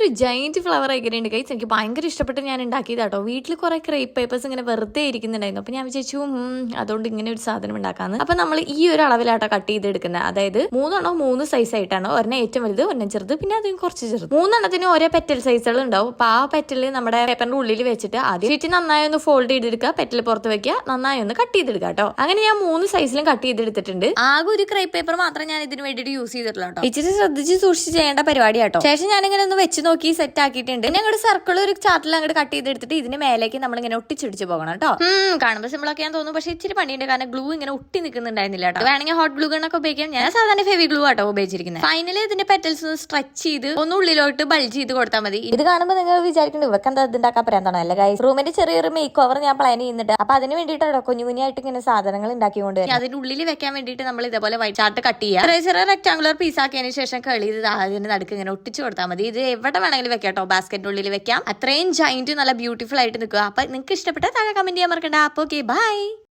നല്ലൊരു giant flower ആയിട്ടുണ്ട് guys. എനിക്ക് ഭയങ്കര ഇഷ്ടപ്പെട്ട് ഞാൻ ഉണ്ടാക്കിയതാട്ടോ. വീട്ടിൽ കുറെ ക്രേപ്പ് പേപ്പേഴ്സ് ഇങ്ങനെ വെറുതെ ഇരിക്കുന്നുണ്ടായിരുന്നു. അപ്പൊ ഞാൻ വിചാരിച്ചു അതുകൊണ്ട് ഇങ്ങനെ ഒരു സാധനം ഉണ്ടാക്കാന്ന്. അപ്പൊ നമ്മൾ ഈ ഒരു അളവിലാട്ടോ കട്ട് ചെയ്തെടുക്കുന്നത്. അതായത് 3 സൈസ് ആയിട്ടാണ്. ഒരെണ്ണം ഏറ്റവും വലുത്, ഒരെണ്ണം ചെറുത്, പിന്നെ അതിന് കുറച്ച് ചെറുത്. 3 ഓരോ പെറ്റൽ സൈസുകൾ ഉണ്ടാവും. അപ്പൊ ആ പെറ്റല് നമ്മുടെ പേപ്പറിന്റെ ഉള്ളിൽ വെച്ചിട്ട് ആദ്യം ഷീറ്റ് നന്നായി ഒന്ന് ഫോൾഡ് ചെയ്തെടുക്കുക, പെറ്റൽ പുറത്ത് വെക്കുക, നന്നായി ഒന്ന് കട്ട് ചെയ്തെടുക്കുക കേട്ടോ. അങ്ങനെ ഞാൻ 3 സൈസിലും കട്ട് ചെയ്തെടുത്തിട്ടുണ്ട്. ആകെ ഒരു ക്രേപ്പ് പേപ്പർ മാത്രം ഞാൻ ഇതിന് വേണ്ടിയിട്ട് യൂസ് ചെയ്തിട്ടുള്ളൂ കേട്ടോ. ഇച്ചിരി ശ്രദ്ധിച്ച് സൂക്ഷിച്ച് ചെയ്യേണ്ട പരിപാടി കേട്ടോ. ശേഷം ഞാനിങ്ങനെ ഒന്ന് വെച്ച് നോക്കി സെറ്റ് ആക്കിയിട്ടുണ്ട്. ഞങ്ങളുടെ സർക്കിൾ ഒരു ചാർട്ടിൽ അങ്ങോട്ട് കട്ട് ചെയ്തെടുത്തിട്ട് ഇതിന് മേലേക്ക് നമ്മൾ ഇങ്ങനെ ഒട്ടിച്ചിടിച്ച് പോകണം കേട്ടോ. കാണുമ്പോൾ സിമ്പിൾ ഒക്കെ ഞാൻ തോന്നുന്നു, പക്ഷെ ഇച്ചിരി പണിയുണ്ട്. കാരണം ഗ്ലൂ ഇങ്ങനെ ഒട്ടി നിൽക്കുന്നുണ്ടായിരുന്നില്ല കേട്ടോ. വേണമെങ്കിൽ ഹോട്ട് ഗ്ലൂ ഗണ്ണൊക്കെ ഉപയോഗിക്കാം. ഞാൻ സാധാരണ ഫെവി ഗ്ലൂ ആട്ടോ ഉപയോഗിച്ചിരിക്കുന്നത്. ഫൈനലി ഇതിന്റെ പെറ്റൽസ് ഒന്ന് സ്ട്രെച്ച് ചെയ്ത് ഒന്ന് ഉള്ളിലോട്ട് ബൾജ് ചെയ്ത് കൊടുത്താൽ മതി. ഇത് കാണുമ്പോൾ നിങ്ങൾ വിചാരിക്കുന്നത് ഇവർക്ക് എന്താ ഇതുണ്ടാക്കാൻ പറയാൻ അല്ല ഗൈസ്. റൂമിന്റെ ചെറിയൊരു മേക്ക് ഓവർ ഞാൻ പ്ലാൻ ചെയ്യുന്നുണ്ട്. അപ്പൊ അതിന് വേണ്ടിയിട്ടോ കുഞ്ഞുകുഞ്ഞായിട്ട് ഇങ്ങനെ സാധനങ്ങൾ ഉണ്ടാക്കിക്കൊണ്ട് അതിന്റെ ഉള്ളിൽ വെക്കാൻ വേണ്ടിയിട്ട് നമ്മൾ ഇതേപോലെ വൈറ്റ് ചാർട്ട് കട്ട് ചെയ്യുക. ചെറിയ റെക്ടാങ്കുലർ പീസ് ആക്കിയതിന് ശേഷം കളി അതിന് നടുക്ക് ഇങ്ങനെ ഒട്ടിച്ചു കൊടുത്താൽ മതി. ഇത് എവിടെ വേണമെങ്കിലും വെക്കാം കേട്ടോ. ബാസ്ക്കറ്റിന്റെ ഉള്ളിൽ വെക്കാം. അത്രയും ജൈന്റ് നല്ല ബ്യൂട്ടിഫുൾ ആയിട്ട് നിൽക്കുക. അപ്പൊ നിങ്ങൾക്ക് ഇഷ്ടപ്പെട്ട താഴെ കമന്റ് ചെയ്യാൻ മറക്കണ്ട. അപ്പൊ ഓക്കെ, ബൈ.